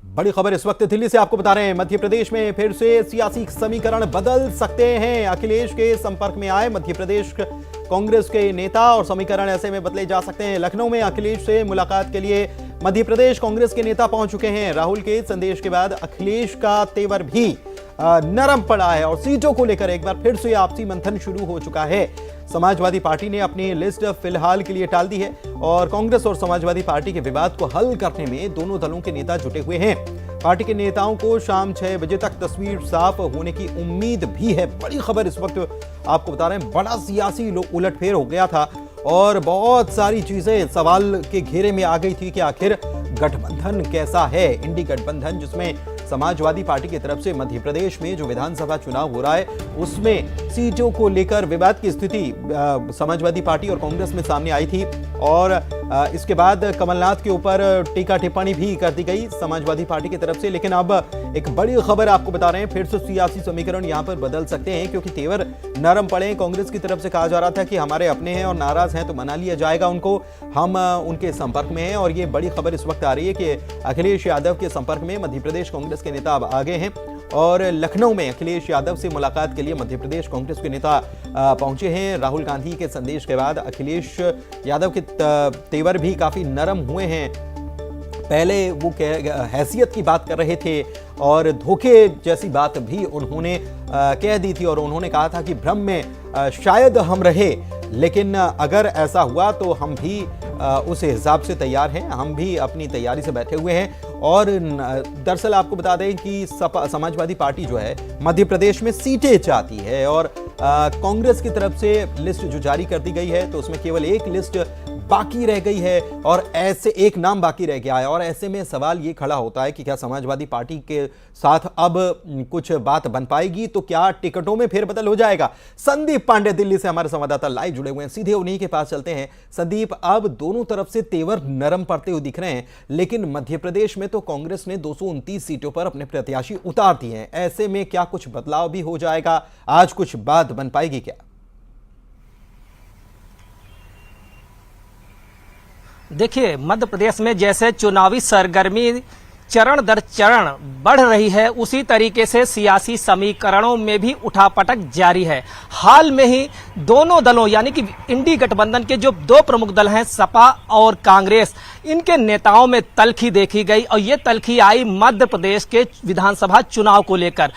बड़ी खबर इस वक्त दिल्ली से आपको बता रहे हैं। मध्य प्रदेश में फिर से सियासी समीकरण बदल सकते हैं। अखिलेश के संपर्क में आए मध्य प्रदेश कांग्रेस के नेता और समीकरण ऐसे में बदले जा सकते हैं। लखनऊ में अखिलेश से मुलाकात के लिए मध्य प्रदेश कांग्रेस के नेता पहुंच चुके हैं। राहुल के संदेश के बाद अखिलेश का तेवर भी नरम पड़ा है और सीटों को लेकर एक बार फिर से आपसी मंथन शुरू हो चुका है। समाजवादी पार्टी ने अपनी लिस्ट फिलहाल के लिए टाल दी है और कांग्रेस और समाजवादी पार्टी के विवाद को हल करने में दोनों दलों के नेता जुटे हुए हैं। पार्टी के नेताओं को शाम 6 बजे तक तस्वीर साफ होने की उम्मीद भी है। बड़ी खबर इस वक्त आपको बता रहे हैं। बड़ा सियासी उलटफेर हो गया था और बहुत सारी चीजें सवाल के घेरे में आ गई थी कि आखिर गठबंधन कैसा है। इंडी गठबंधन जिसमें समाजवादी पार्टी की तरफ से मध्य प्रदेश में जो विधानसभा चुनाव हो रहा है उसमें सीटों को लेकर विवाद की स्थिति समाजवादी पार्टी और कांग्रेस में सामने आई थी और इसके बाद कमलनाथ के ऊपर टीका टिप्पणी भी कर दी गई समाजवादी पार्टी की तरफ से। लेकिन अब एक बड़ी खबर आपको बता रहे हैं, फिर से सियासी समीकरण यहां पर बदल सकते हैं क्योंकि तेवर नरम पड़े। कांग्रेस की तरफ से कहा जा रहा था कि हमारे अपने हैं और नाराज हैं तो मना लिया जाएगा उनको, हम उनके संपर्क में हैं। और ये बड़ी खबर इस वक्त आ रही है कि अखिलेश यादव के संपर्क में मध्य प्रदेश कांग्रेस के नेता अब आगे हैं और लखनऊ में अखिलेश यादव से मुलाकात के लिए मध्य प्रदेश कांग्रेस के नेता पहुंचे हैं। राहुल गांधी के संदेश के बाद अखिलेश यादव के तेवर भी काफी नरम हुए हैं। पहले वो हैसियत की बात कर रहे थे और धोखे जैसी बात भी उन्होंने कह दी थी और उन्होंने कहा था कि भ्रम में शायद हम रहे, लेकिन अगर ऐसा हुआ तो हम भी उस हिसाब से तैयार हैं, हम भी अपनी तैयारी से बैठे हुए हैं। और दरअसल आपको बता दें कि समाजवादी पार्टी जो है मध्य प्रदेश में सीटें चाहती है और कांग्रेस की तरफ से लिस्ट जो जारी कर दी गई है तो उसमें केवल एक लिस्ट बाकी रह गई है और ऐसे एक नाम बाकी रह गया है। और ऐसे में सवाल ये खड़ा होता है कि क्या समाजवादी पार्टी के साथ अब कुछ बात बन पाएगी, तो क्या टिकटों में फेरबदल हो जाएगा। संदीप पांडे दिल्ली से हमारे संवाददाता लाइव जुड़े हुए हैं, सीधे उन्हीं के पास चलते हैं। संदीप, अब दोनों तरफ से तेवर नरम पड़ते हुए दिख रहे हैं, लेकिन मध्य प्रदेश में तो कांग्रेस ने 229 सीटों पर अपने प्रत्याशी उतार दिए हैं। ऐसे में क्या कुछ बदलाव भी हो जाएगा, आज कुछ बात बन पाएगी क्या? देखिए, मध्य प्रदेश में जैसे चुनावी सरगर्मी चरण दर चरण बढ़ रही है, उसी तरीके से सियासी समीकरणों में भी उठापटक जारी है। हाल में ही दोनों दलों यानी कि इंडी गठबंधन के जो दो प्रमुख दल हैं सपा और कांग्रेस, इनके नेताओं में तल्खी देखी गई और ये तल्खी आई मध्य प्रदेश के विधानसभा चुनाव को लेकर।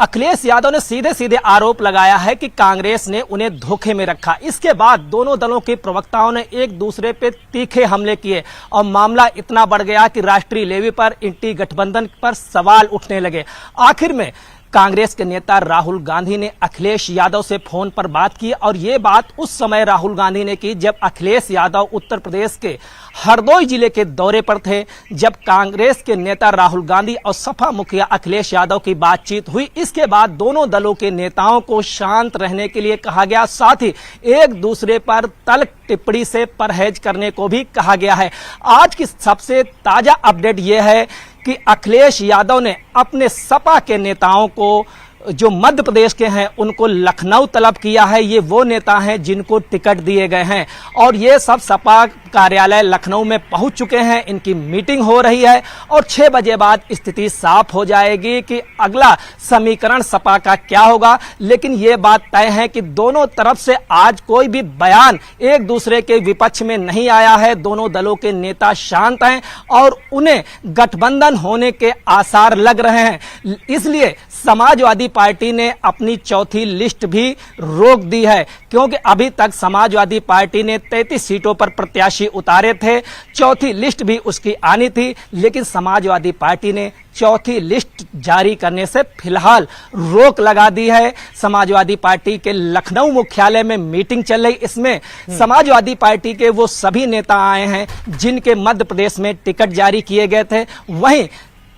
अखिलेश यादव ने सीधे सीधे आरोप लगाया है कि कांग्रेस ने उन्हें धोखे में रखा। इसके बाद दोनों दलों के प्रवक्ताओं ने एक दूसरे पे तीखे हमले किए और मामला इतना बढ़ गया कि राष्ट्रीय लेवल पर इंडी गठबंधन पर सवाल उठने लगे। आखिर में कांग्रेस के नेता राहुल गांधी ने अखिलेश यादव से फोन पर बात की और ये बात उस समय राहुल गांधी ने की जब अखिलेश यादव उत्तर प्रदेश के हरदोई जिले के दौरे पर थे। जब कांग्रेस के नेता राहुल गांधी और सपा मुखिया अखिलेश यादव की बातचीत हुई, इसके बाद दोनों दलों के नेताओं को शांत रहने के लिए कहा गया, साथ ही एक दूसरे पर तल्ख टिप्पणी से परहेज करने को भी कहा गया है। आज की सबसे ताजा अपडेट यह है कि अखिलेश यादव ने अपने सपा के नेताओं को जो मध्य प्रदेश के हैं उनको लखनऊ तलब किया है। ये वो नेता हैं जिनको टिकट दिए गए हैं और ये सब सपा कार्यालय लखनऊ में पहुंच चुके हैं। इनकी मीटिंग हो रही है और 6 बजे बाद स्थिति साफ हो जाएगी कि अगला समीकरण सपा का क्या होगा। लेकिन ये बात तय है कि दोनों तरफ से आज कोई भी बयान एक दूसरे के विपक्ष में नहीं आया है। दोनों दलों के नेता शांत हैं और उन्हें गठबंधन होने के आसार लग रहे हैं। इसलिए समाजवादी पार्टी ने अपनी चौथी लिस्ट भी रोक दी है क्योंकि अभी तक समाजवादी पार्टी ने 33 सीटों पर प्रत्याशी उतारे थे। चौथी लिस्ट भी उसकी आनी थी, लेकिन समाजवादी पार्टी ने चौथी लिस्ट जारी करने से फिलहाल रोक लगा दी है। समाजवादी पार्टी के लखनऊ मुख्यालय में मीटिंग चल रही, इसमें समाजवादी पार्टी के वो सभी नेता आए हैं जिनके मध्य प्रदेश में टिकट जारी किए गए थे। वहीं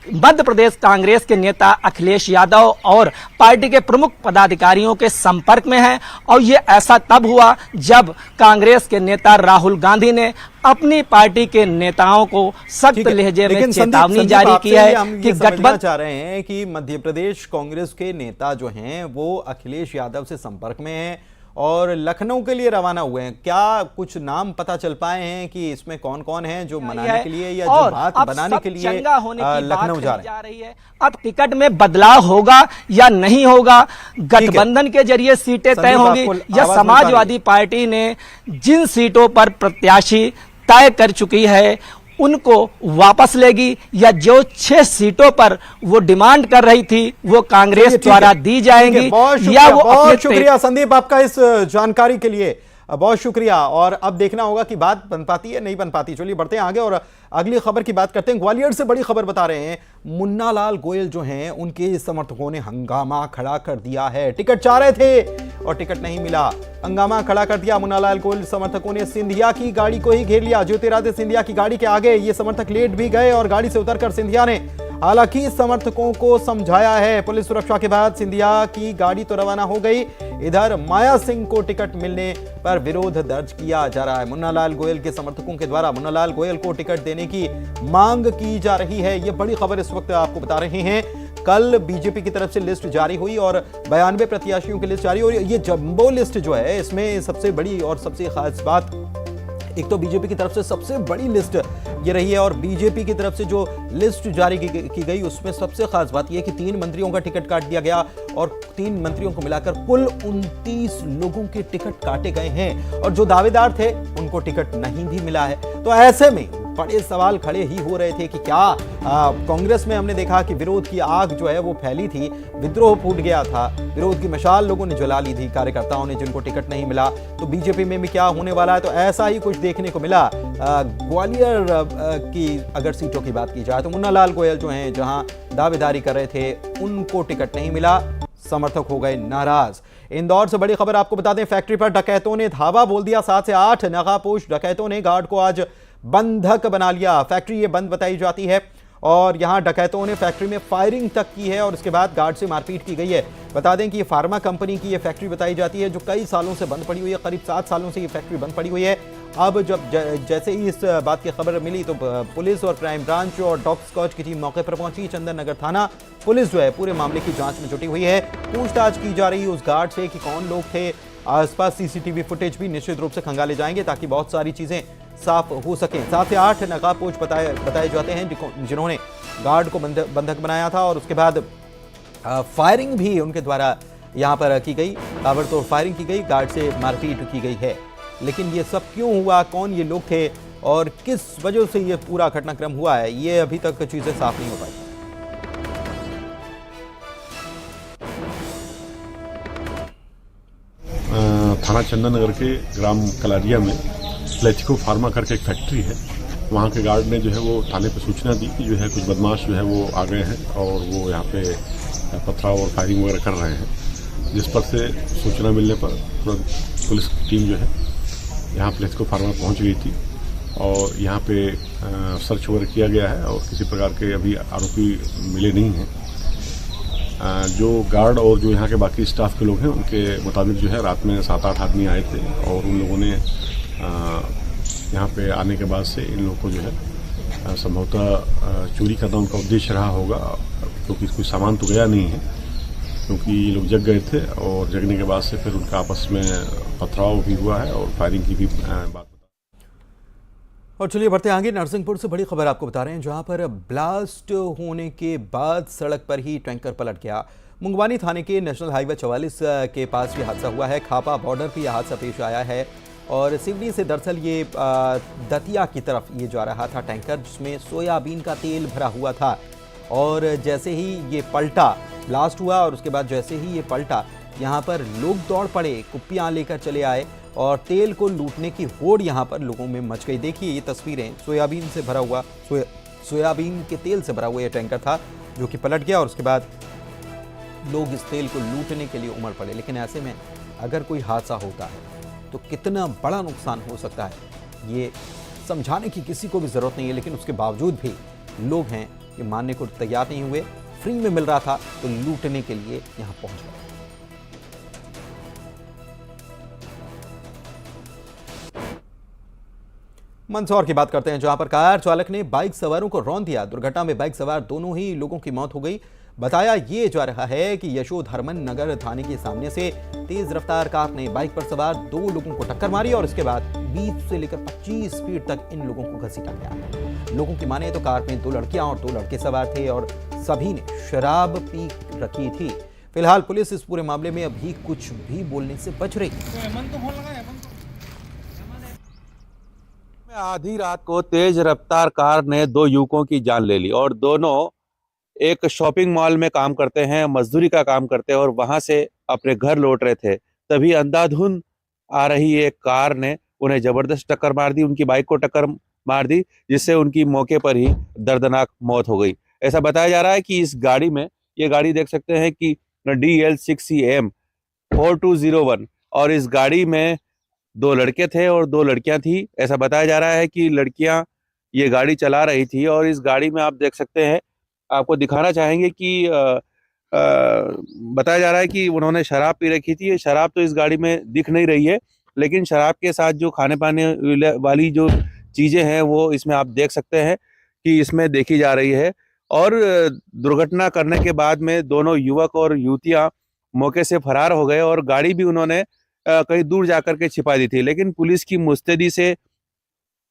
मध्य प्रदेश कांग्रेस के नेता अखिलेश यादव और पार्टी के प्रमुख पदाधिकारियों के संपर्क में हैं और ये ऐसा तब हुआ जब कांग्रेस के नेता राहुल गांधी ने अपनी पार्टी के नेताओं को सख्त लहजे में चेतावनी जारी की है कि गठबंधन चाह रहे हैं कि मध्य प्रदेश कांग्रेस के नेता जो हैं वो अखिलेश यादव से संपर्क में हैं और लखनऊ के लिए रवाना हुए हैं। क्या कुछ नाम पता चल पाए हैं कि इसमें कौन कौन है जो मनाने के लिए या जो बात बनाने के लिए लखनऊ जा रही है? अब टिकट में बदलाव होगा या नहीं होगा, गठबंधन के जरिए सीटें तय होंगी या समाजवादी पार्टी ने जिन सीटों पर प्रत्याशी तय कर चुकी है उनको वापस लेगी, या जो 6 सीटों पर वो डिमांड कर रही थी वो कांग्रेस द्वारा दी जाएंगी, या वो बहुत शुक्रिया संदीप आपका इस जानकारी के लिए, बहुत शुक्रिया। और अब देखना होगा कि बात बन पाती है नहीं बन पाती। चलिए बढ़ते हैं आगे और अगली खबर की बात करते हैं। ग्वालियर से बड़ी खबर बता रहे हैं, मुन्ना लाल गोयल जो हैं उनके समर्थकों ने हंगामा खड़ा कर दिया है। टिकट चाह रहे थे और टिकट नहीं मिला, हंगामा खड़ा कर दिया। मुन्ना लाल गोयल समर्थकों ने सिंधिया की गाड़ी को ही घेर लिया। ज्योतिरादित्य सिंधिया की गाड़ी के आगे ये समर्थक लेट भी गए और गाड़ी से उतरकर सिंधिया ने हालांकि समर्थकों को समझाया है। पुलिस सुरक्षा के बाद सिंधिया की गाड़ी तो रवाना हो गई, इधर माया सिंह को टिकट मिलने पर विरोध दर्ज किया जा रहा है। मुन्ना लाल गोयल के समर्थकों के द्वारा मुन्ना लाल गोयल को टिकट देने की मांग की जा रही है। यह बड़ी खबर इस वक्त आपको बता रहे हैं। कल बीजेपी की तरफ से लिस्ट जारी हुई और 92 प्रत्याशियों की लिस्ट जारी हुई। ये जंबो लिस्ट जो है इसमें सबसे बड़ी और सबसे खास बात, एक तो बीजेपी की तरफ से सबसे बड़ी लिस्ट ये रही है और बीजेपी की तरफ से जो लिस्ट जारी की गई उसमें सबसे खास बात यह कि 3 मंत्रियों का टिकट काट दिया गया और 3 मंत्रियों को मिलाकर कुल 29 लोगों के टिकट काटे गए हैं और जो दावेदार थे उनको टिकट नहीं भी मिला है। तो ऐसे में बड़े सवाल खड़े ही हो रहे थे कि क्या कांग्रेस में हमने देखा कि विरोध की आग जो है वो फैली थी, विद्रोह फूट गया था, विरोध की मशाल लोगों ने जला ली थी कार्यकर्ताओं ने जिनको टिकट नहीं मिला। तो बीजेपी में भी क्या होने वाला है, तो ऐसा ही कुछ देखने को मिला। ग्वालियर की अगर सीटों की बात की जाए तो मुन्ना लाल गोयल जो हैं जहां दावेदारी कर रहे थे उनको टिकट नहीं मिला, समर्थक हो गए नाराज। इंदौर से बड़ी खबर आपको बता दें, फैक्ट्री पर डकैतों ने धावा बोल दिया। 7 से 8 नकाबपोश डकैतों ने गार्ड को आज बंधक बना लिया। फैक्ट्री ये बंद बताई जाती है और यहां डकैतों ने फैक्ट्री में फायरिंग तक की है और उसके बाद गार्ड से मारपीट की गई है। बता दें कि ये फार्मा कंपनी की ये फैक्ट्री बताई जाती है जो कई सालों से बंद पड़ी हुई है, करीब 7 सालों से ये फैक्ट्री बंद पड़ी हुई है। अब जब जैसे ही इस बात की खबर मिली तो पुलिस और क्राइम ब्रांच और डॉग स्क्वाड की टीम मौके पर पहुंची। चंदन नगर थाना पुलिस जो है पूरे मामले की जांच में जुटी हुई है। पूछताछ की जा रही है उस गार्ड से कि कौन लोग थे। आसपास सीसीटीवी फुटेज भी निश्चित रूप से खंगाले जाएंगे ताकि बहुत सारी चीजें साफ हो सकें। 7 से 8 नकाबपोश बताए जाते हैं जिन्होंने गार्ड को बंधक बनाया था और उसके बाद फायरिंग भी उनके द्वारा यहां पर की गई, ताबड़तोड़ फायरिंग की गई, गार्ड से मारपीट की गई है। लेकिन ये सब क्यों हुआ, कौन ये लोग थे और किस वजह से ये पूरा घटनाक्रम हुआ है, ये अभी तक चीजें साफ नहीं हो पाई। थाना चंदन नगर के ग्राम कलारिया में लेथिको फार्मा करके एक फैक्ट्री है। वहाँ के गार्ड ने जो है वो थाने पर सूचना दी कि जो है कुछ बदमाश जो है वो आ गए हैं और वो यहाँ पे पथराव और फायरिंग वगैरह कर रहे हैं। जिस पर से सूचना मिलने पर तुरंत पुलिस की टीम जो है यहाँ पे लेथिको फार्मा पहुँच गई थी और यहाँ पे सर्च वगैरह किया गया है और किसी प्रकार के अभी आरोपी मिले नहीं हैं। जो गार्ड और जो यहाँ के बाकी स्टाफ के लोग हैं उनके मुताबिक जो है रात में 7-8 आदमी आए थे और उन लोगों ने यहाँ पे आने के बाद से इन लोगों को जो है संभवतः चोरी करना उनका उद्देश्य रहा होगा, क्योंकि कोई सामान तो गया नहीं है, क्योंकि ये लोग जग गए थे और जगने के बाद से फिर उनका आपस में पथराव भी हुआ है और फायरिंग की भी बात। और चलिए बढ़ते आगे, नरसिंहपुर से बड़ी खबर आपको बता रहे हैं जहां पर ब्लास्ट होने के बाद सड़क पर ही टैंकर पलट गया। मुंगवानी थाने के नेशनल हाईवे 44 के पास ये हादसा हुआ है। खापा बॉर्डर पर यह हादसा पेश आया है और सिवनी से दरअसल ये दतिया की तरफ ये जा रहा था टैंकर जिसमें सोयाबीन का तेल भरा हुआ था और जैसे ही ये पलटा, ब्लास्ट हुआ और उसके बाद जैसे ही ये पलटा यहाँ पर लोग दौड़ पड़े, कुप्पियाँ लेकर चले आए और तेल को लूटने की होड़ यहाँ पर लोगों में मच गई। देखिए ये तस्वीरें, सोयाबीन से भरा हुआ सोयाबीन के तेल से भरा हुआ ये टैंकर था जो कि पलट गया और उसके बाद लोग इस तेल को लूटने के लिए उमड़ पड़े। लेकिन ऐसे में अगर कोई हादसा होता है तो कितना बड़ा नुकसान हो सकता है ये समझाने की किसी को भी ज़रूरत नहीं है, लेकिन उसके बावजूद भी लोग हैं ये मानने को तैयार नहीं हुए। फ्री में मिल रहा था तो लूटने के लिए यहाँ पहुँच गए। मंदसौर की बात करते हैं जहां पर कार चालक ने बाइक सवारों को रौंद दिया। दुर्घटना में बाइक सवार दोनों ही लोगों की मौत हो गई। बताया ये जा रहा है कि यशोधर्मन नगर थाने के सामने से तेज रफ्तार कार ने बाइक पर सवार 2 लोगों को टक्कर मारी और इसके बाद 20 से लेकर 25 फीट तक इन लोगों को घसीटा गया। लोगों की माने तो कार में 2 लड़कियां और 2 लड़के सवार थे और सभी ने शराब पी रखी थी। फिलहाल पुलिस इस पूरे मामले में अभी कुछ भी बोलने से बच रही है। आधी रात को तेज रफ्तार कार ने 2 युवकों की जान ले ली और दोनों एक शॉपिंग मॉल में काम करते हैं, मजदूरी का काम करते हैं और वहां से अपने घर लौट रहे थे। तभी अंधाधुंध आ रही एक कार ने उन्हें जबरदस्त टक्कर मार दी, उनकी बाइक को टक्कर मार दी, जिससे उनकी मौके पर ही दर्दनाक मौत हो गई। ऐसा बताया जा रहा है कि इस गाड़ी में, ये गाड़ी देख सकते हैं कि DL6CM 4201 और इस गाड़ी में 2 लड़के थे और 2 लड़कियां थी। ऐसा बताया जा रहा है कि लड़कियां ये गाड़ी चला रही थी और इस गाड़ी में आप देख सकते हैं, आपको दिखाना चाहेंगे कि बताया जा रहा है कि उन्होंने शराब पी रखी थी। शराब तो इस गाड़ी में दिख नहीं रही है, लेकिन शराब के साथ जो खाने पाने वाली जो चीज़ें हैं वो इसमें आप देख सकते हैं कि इसमें देखी जा रही है। और दुर्घटना करने के बाद में दोनों युवक और युवतियां मौके से फरार हो गए और गाड़ी भी उन्होंने कहीं दूर जाकर के छिपा दी थी। लेकिन पुलिस की मुस्तैदी से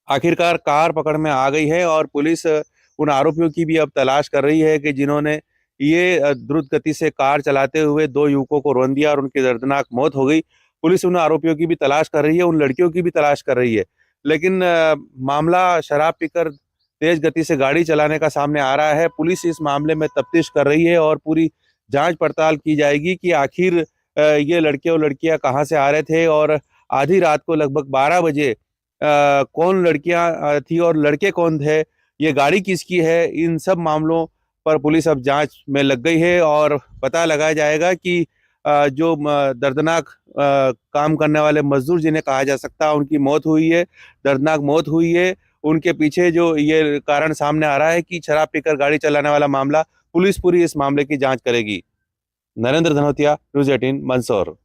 आखिरकार कार पकड़ में आ गई है और पुलिस उन आरोपियों की भी अब तलाश कर रही है कि जिन्होंने ये द्रुत गति से कार चलाते हुए 2 युवकों को रौंद दिया और उनकी दर्दनाक मौत हो गई। पुलिस उन आरोपियों की भी तलाश कर रही है, उन लड़कियों की भी तलाश कर रही है। लेकिन मामला शराब पीकर तेज गति से गाड़ी चलाने का सामने आ रहा है। पुलिस इस मामले में तफ्तीश कर रही है और पूरी जांच पड़ताल की जाएगी कि आखिर ये लड़के और लड़कियां कहां से आ रहे थे और आधी रात को लगभग 12 बजे कौन लड़कियां थी और लड़के कौन थे, ये गाड़ी किसकी है। इन सब मामलों पर पुलिस अब जांच में लग गई है और पता लगाया जाएगा कि जो दर्दनाक काम करने वाले मजदूर जिन्हें कहा जा सकता है, उनकी मौत हुई है, दर्दनाक मौत हुई है। उनके पीछे जो ये कारण सामने आ रहा है कि शराब पीकर गाड़ी चलाने वाला मामला, पुलिस पूरी इस मामले की जांच करेगी। नरेंद्र धनोतिया, न्यूज़ 18, मंदसौर।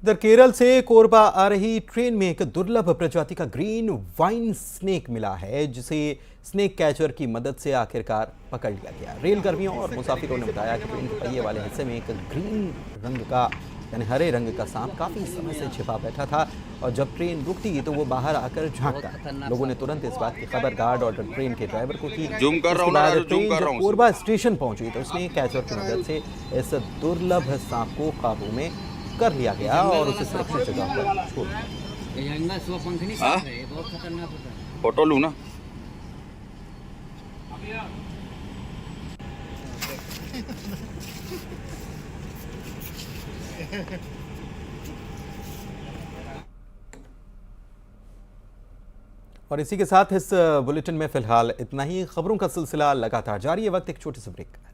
इधर केरल से कोरबा आ रही ट्रेन में एक दुर्लभ प्रजाति का ग्रीन वाइन स्नेक मिला है, जिसे स्नेक कैचर की मदद से आखिरकार पकड़ लिया गया। रेल कर्मियों और मुसाफिरों ने बताया कि ट्रेन के पहिए वाले हिस्से में एक ग्रीन रंग का यानी हरे रंग का सांप काफी समय से छिपा बैठा था और जब ट्रेन रुकती तो वो बाहर आकर झांकता। लोगों ने तुरंत इस बात की खबर गार्ड और ट्रेन के ड्राइवर को की। इसके बाद ट्रेन जब कोरबा स्टेशन पहुंची तो उसने कैचर की मदद से इस दुर्लभ सांप को काबू में कर लिया गया और उसे सुरक्षित जगह पर छोड़ दिया। फोटो लूं ना। और इसी के साथ इस बुलेटिन में फिलहाल इतना ही। खबरों का सिलसिला लगातार जारी है। वक्त एक छोटे से ब्रेक का।